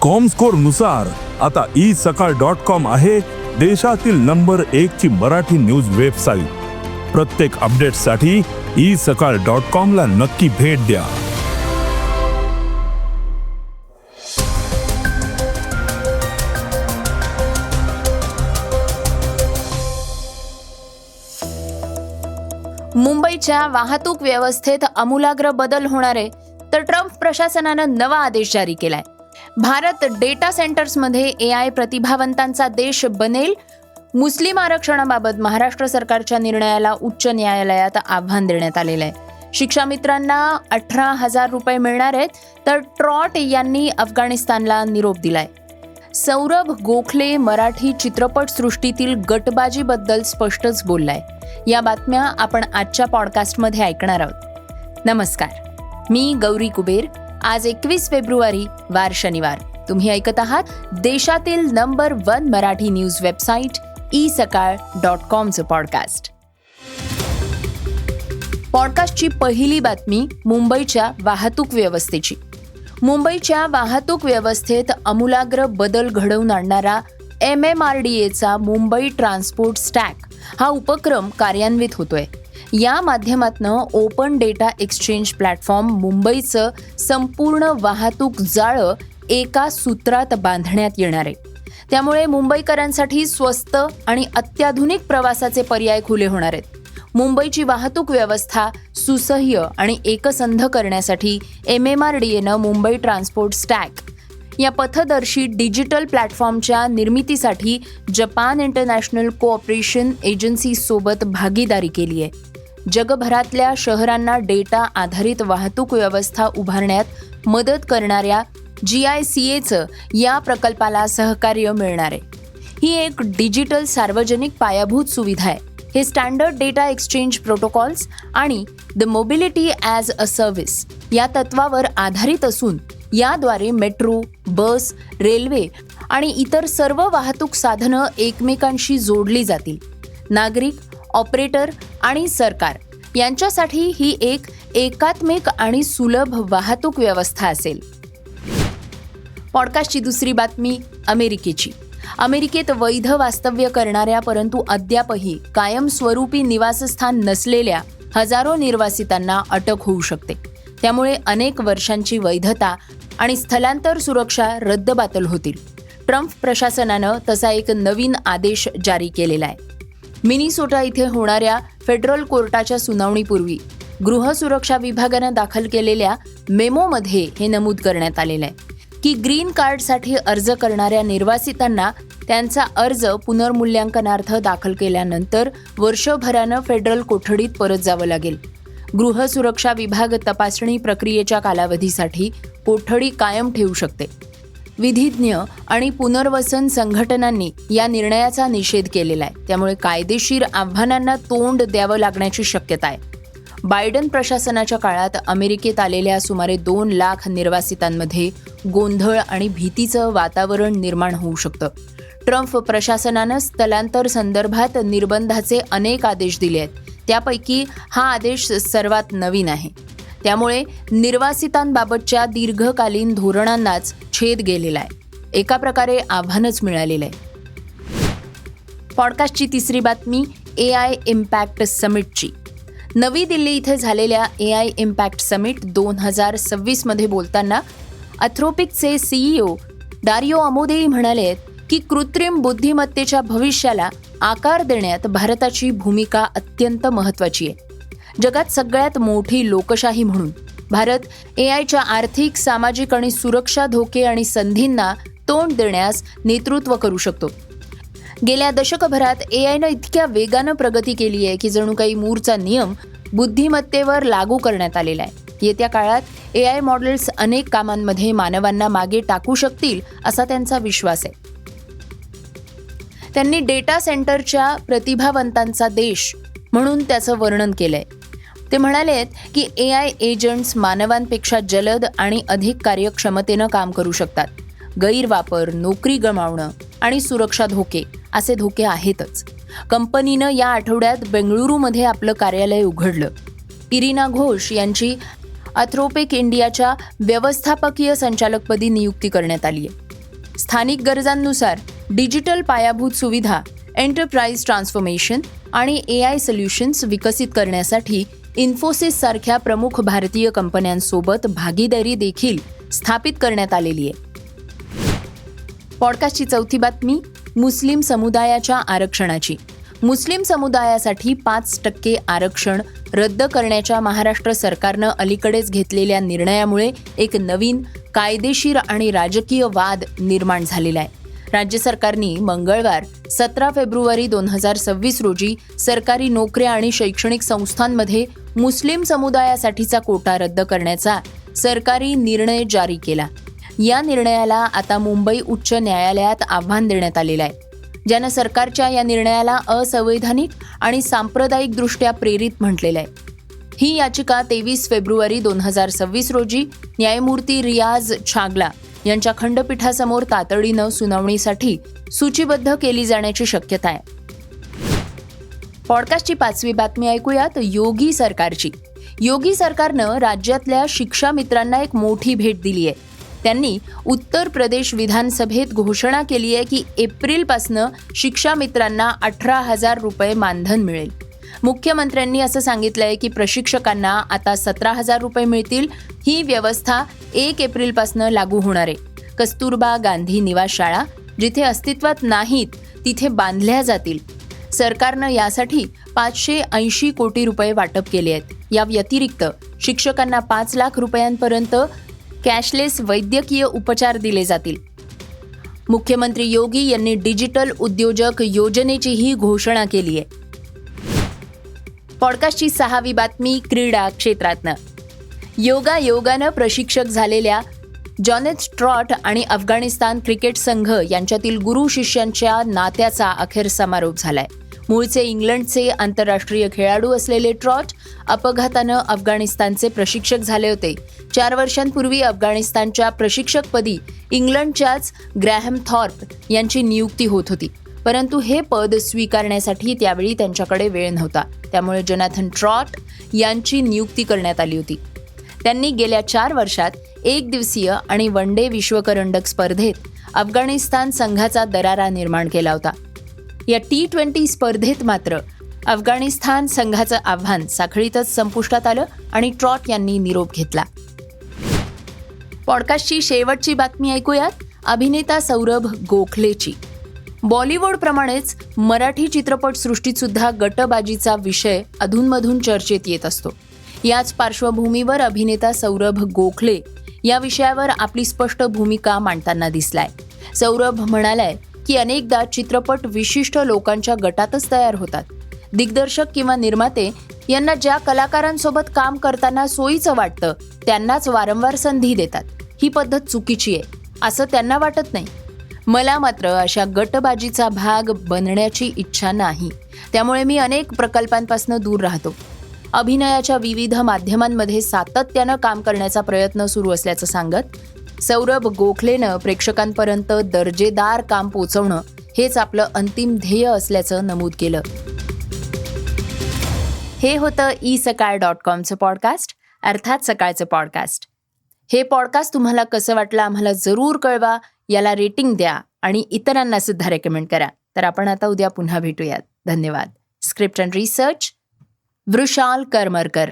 Comscore नुसार आता isakal.com आहे देशातील नंबर 1 ची मराठी न्यूज वेबसाईट. प्रत्येक अपडेटसाठी isakal.com ला नक्की भेट द्या. मुंबईच्या वाहतूक व्यवस्थेत आमूलाग्र बदल होणार आहे, तर ट्रम्प प्रशासनानं नवा आदेश जारी केलाय. भारत डेटा सेंटर्समध्ये AI प्रतिभावंतांचा देश बनेल. मुस्लिम आरक्षणाबाबत महाराष्ट्र सरकारच्या निर्णयाला उच्च न्यायालयात आव्हान देण्यात आलेलं आहे. शिक्षामित्रांना 18,000 रुपये मिळणार आहेत, तर ट्रॉट यांनी अफगाणिस्तानला निरोप दिलाय. सौरभ गोखले मराठी चित्रपटसृष्टीतील गटबाजीबद्दल स्पष्टच बोललाय. या बातम्या आपण आजच्या पॉडकास्टमध्ये ऐकणार आहोत. नमस्कार, मी गौरी कुबेर. आज 21 फेब्रुवारी वार शनिवार. तुम्ही ऐकत आहात देशातील number 1 Marathi news website isakal.com podcast. पॉडकास्टची पहिली बातमी मुंबईच्या वाहतूक व्यवस्थेची. मुंबईच्या वाहतूक व्यवस्थेत आमूलाग्र बदल घडवून आणणारा MMRDAचा मुंबई ट्रान्सपोर्ट स्टॅक हा उपक्रम कार्यान्वित होतोय. या माध्यमातनं ओपन डेटा एक्सचेंज प्लॅटफॉर्म मुंबईचं संपूर्ण वाहतूक जाळं एका सूत्रात बांधण्यात येणार आहे. त्यामुळे मुंबईकरांसाठी स्वस्त आणि अत्याधुनिक प्रवासाचे पर्याय खुले होणार आहेत. मुंबईची वाहतूक व्यवस्था सुसह्य आणि एकसंध करण्यासाठी MMRDAनं मुंबई ट्रान्सपोर्ट स्टॅक या पथदर्शी डिजिटल प्लॅटफॉर्मच्या निर्मितीसाठी जपान इंटरनॅशनल कोऑपरेशन एजन्सी सोबत भागीदारी केली आहे. जगभरातल्या शहरांना डेटा आधारित वाहतूक व्यवस्था उभारण्यात मदत करणाऱ्या GICAचं या प्रकल्पाला सहकार्य मिळणार आहे. ही एक डिजिटल सार्वजनिक पायाभूत सुविधा आहे. हे स्टँडर्ड डेटा एक्सचेंज प्रोटोकॉल्स आणि the mobility as a service या तत्वावर आधारित असून याद्वारे मेट्रो, बस, रेल्वे आणि इतर सर्व वाहतूक साधनं एकमेकांशी जोडली जातील. नागरिक, ऑपरेटर आणि सरकार यांच्यासाठी ही एक एकात्मिक आणि सुलभ वाहतूक व्यवस्था असेल. पॉडकास्टची दुसरी बातमी अमेरिकेची. अमेरिकेत वैध वास्तव्य करणाऱ्या परंतु अद्यापही कायमस्वरूपी निवासस्थान नसलेल्या हजारो निर्वासितांना अटक होऊ शकते. त्यामुळे अनेक वर्षांची वैधता आणि स्थलांतर सुरक्षा रद्दबातल होतील. ट्रम्प प्रशासनानं तसा एक नवीन आदेश जारी केलेला आहे. मिनीसोटा इथे होणाऱ्या फेडरल कोर्टाच्या सुनावणीपूर्वी गृह सुरक्षा विभागानं दाखल केलेल्या मेमोमध्ये हे नमूद करण्यात आलेलं आहे की ग्रीन कार्डसाठी अर्ज करणाऱ्या निर्वासितांना त्यांचा अर्ज पुनर्मूल्यांकनार्थ दाखल केल्यानंतर वर्षभरानं फेडरल कोठडीत परत जावं लागेल. गृह सुरक्षा विभाग तपासणी प्रक्रियेच्या कालावधीसाठी कोठडी कायम ठेवू शकते. विधिज्ञ आणि पुनर्वसन संघटनांनी या निर्णयाचा निषेध केलेला आहे. त्यामुळे कायदेशीर आव्हानांना तोंड द्यावं लागण्याची शक्यता आहे. बायडन प्रशासनाच्या काळात अमेरिकेत आलेल्या सुमारे 2 लाख निर्वासितांमध्ये गोंधळ आणि भीतीचं वातावरण निर्माण होऊ शकतं. ट्रम्प प्रशासनानं स्थलांतर संदर्भात निर्बंधाचे अनेक आदेश दिले आहेत. त्यापैकी हा आदेश सर्वात नवीन आहे. त्यामुळे निर्वासितांबाबतच्या दीर्घकालीन धोरणांनाच छेद गेलेला आहे. एका प्रकारे आव्हानच मिळालेलं आहे. पॉडकास्टची तिसरी बातमी AI इम्पॅक्ट समिटची. नवी दिल्ली इथे झालेल्या AI इम्पॅक्ट समिट 2026 मध्ये बोलताना अँथ्रोपिकचे CEO डारियो अमोदेई म्हणाले की कृत्रिम बुद्धिमत्तेच्या भविष्याला आकार देण्यात भारताची भूमिका अत्यंत महत्त्वाची आहे. जगात सगळ्यात मोठी लोकशाही म्हणून भारत AIच्या आर्थिक, सामाजिक आणि सुरक्षा धोके आणि संधींना तोंड देण्यास नेतृत्व करू शकतो. गेल्या दशकभरात AIनं इतक्या वेगानं प्रगती केली आहे की जणू काही मूरचा नियम बुद्धिमत्तेवर लागू करण्यात आलेला आहे. येत्या काळात AI मॉडेल्स अनेक कामांमध्ये मानवांना मागे टाकू शकतील असा त्यांचा विश्वास आहे. त्यांनी डेटा सेंटरच्या प्रतिभावंतांचा देश म्हणून त्याचं वर्णन केलंय. ते म्हणाले की AI एजंट्स मानवांपेक्षा जलद आणि अधिक कार्यक्षमतेनं काम करू शकतात. गैरवापर, नोकरी गमावणं आणि सुरक्षा धोके असे धोके आहेतच. कंपनीनं या आठवड्यात बेंगळुरूमध्ये आपलं कार्यालय उघडलं. इरिना घोष यांची अँथ्रोपिक इंडियाच्या व्यवस्थापकीय संचालकपदी नियुक्ती करण्यात आली आहे. स्थानिक गरजांनुसार डिजिटल पायाभूत सुविधा, एंटरप्राइज ट्रान्सफॉर्मेशन आणि AI सोल्युशन्स विकसित करण्यासाठी इन्फोसिस सारख्या प्रमुख भारतीय कंपन्यांसोबत भागीदारी देखील स्थापित करण्यात आलेली आहे. पॉडकास्टची चौथी बातमी मुस्लिम समुदायाच्या आरक्षणाची. मुस्लिम समुदायासाठी 5% आरक्षण रद्द करण्याच्या महाराष्ट्र सरकारनं अलीकडेच घेतलेल्या निर्णयामुळे एक नवीन कायदेशीर आणि राजकीय वाद निर्माण झालेला आहे. राज्य सरकारने मंगळवार 17 फेब्रुवारी 2026 रोजी सरकारी नोकऱ्या आणि शैक्षणिक संस्थांमध्ये मुस्लिम समुदायासाठीचा कोटा रद्द करण्याचा सरकारी निर्णय जारी केला. या निर्णयाला आता मुंबई उच्च न्यायालयात आव्हान देण्यात आलेलं आहे, ज्यानं सरकारच्या या निर्णयाला असंवैधानिक आणि सांप्रदायिकदृष्ट्या प्रेरित म्हटलेलं आहे. ही याचिका 23 फेब्रुवारी 2026 रोजी न्यायमूर्ती रियाज छागला यांच्या खंडपीठासमोर तातडीनं सुनावणीसाठी सूचीबद्ध केली जाण्याची शक्यता आहे. पॉडकास्टची 5वी बातमी ऐकूयात योगी सरकारची. योगी सरकारनं राज्यातल्या शिक्षा मित्रांना एक मोठी भेट दिली आहे. त्यांनी उत्तर प्रदेश विधानसभेत घोषणा केली आहे की एप्रिलपासनं शिक्षा मित्रांना 18,000 रुपये मानधन मिळेल. मुख्यमंत्र्यांनी असं सांगितलंय की प्रशिक्षकांना आता 17,000 रुपये मिळतील. ही व्यवस्था 1 एप्रिलपासनं लागू होणार आहे. कस्तुरबा गांधी निवास शाळा जिथे अस्तित्वात नाहीत तिथे बांधल्या जातील. सरकारनं यासाठी 580 कोटी रुपये वाटप केले आहेत. या व्यतिरिक्त शिक्षकांना 5 लाख रुपयांपर्यंत कॅशलेस वैद्यकीय उपचार दिले जातील. मुख्यमंत्री योगी यांनी डिजिटल उद्योजक योजनेचीही घोषणा केली आहे. पॉडकास्टची 6वी बातमी क्रीडा क्षेत्रातनं. योगानं प्रशिक्षक झालेल्या जॉनेथ ट्रॉट आणि अफगाणिस्तान क्रिकेट संघ यांच्यातील गुरु शिष्यांच्या नात्याचा अखेर समारोप झालाय. मूळचे इंग्लंडचे आंतरराष्ट्रीय खेळाडू असलेले ट्रॉट अपघातानं अफगाणिस्तानचे प्रशिक्षक झाले होते. 4 वर्षांपूर्वी अफगाणिस्तानच्या प्रशिक्षकपदी इंग्लंडच्याच ग्रॅहम थॉर्प यांची नियुक्ती होत होती, परंतु हे पद स्वीकारण्यासाठी त्यावेळी त्यांच्याकडे वेळ नव्हता. त्यामुळे जोनाथन ट्रॉट यांची नियुक्ती करण्यात आली होती. त्यांनी गेल्या 4 वर्षात 1 दिवसीय आणि वन डे विश्वकरंडक स्पर्धेत अफगाणिस्तान संघाचा दरारा निर्माण केला होता. या T20 स्पर्धेत मात्र अफगाणिस्तान संघाचं आव्हान साखळीतच संपुष्टात आलं आणि ट्रॉट यांनी निरोप घेतला. पॉडकास्टची शेवटची बातमी ऐकूयात अभिनेता सौरभ गोखलेची. बॉलिवूडप्रमाणेच मराठी चित्रपटसृष्टीत सुद्धा गटबाजीचा विषय अधूनमधून चर्चेत येत असतो. याच पार्श्वभूमीवर अभिनेता सौरभ गोखले या विषयावर आपली स्पष्ट भूमिका मांडताना दिसलाय. सौरभ म्हणालाय की अनेकदा चित्रपट विशिष्ट लोकांच्या गटातच तयार होतात. दिग्दर्शक किंवा निर्माते यांना ज्या कलाकारांसोबत काम करताना सोयीचं वाटतं त्यांनाच वारंवार संधी देतात. ही पद्धत चुकीची आहे असं त्यांना वाटत नाही. मला मात्र अशा गटबाजीचा भाग बनण्याची इच्छा नाही. त्यामुळे मी अनेक प्रकल्पांपासून दूर राहतो. अभिनयाच्या विविध माध्यमांमध्ये सातत्यानं काम करण्याचा प्रयत्न सुरू असल्याचं सांगत सौरभ गोखलेनं प्रेक्षकांपर्यंत दर्जेदार काम पोहोचवणं हेच आपलं अंतिम ध्येय असल्याचं नमूद केलं. हे होतं isakal.comचं पॉडकास्ट, अर्थात सकाळचं पॉडकास्ट. हे पॉडकास्ट तुम्हाला कसं वाटलं आम्हाला जरूर कळवा. याला रेटिंग द्या आणि इतरांना सुद्धा रेकमेंड करा. तर आपण आता उद्या पुन्हा भेटूयात. धन्यवाद. Script and research Vrushal Karmarkar.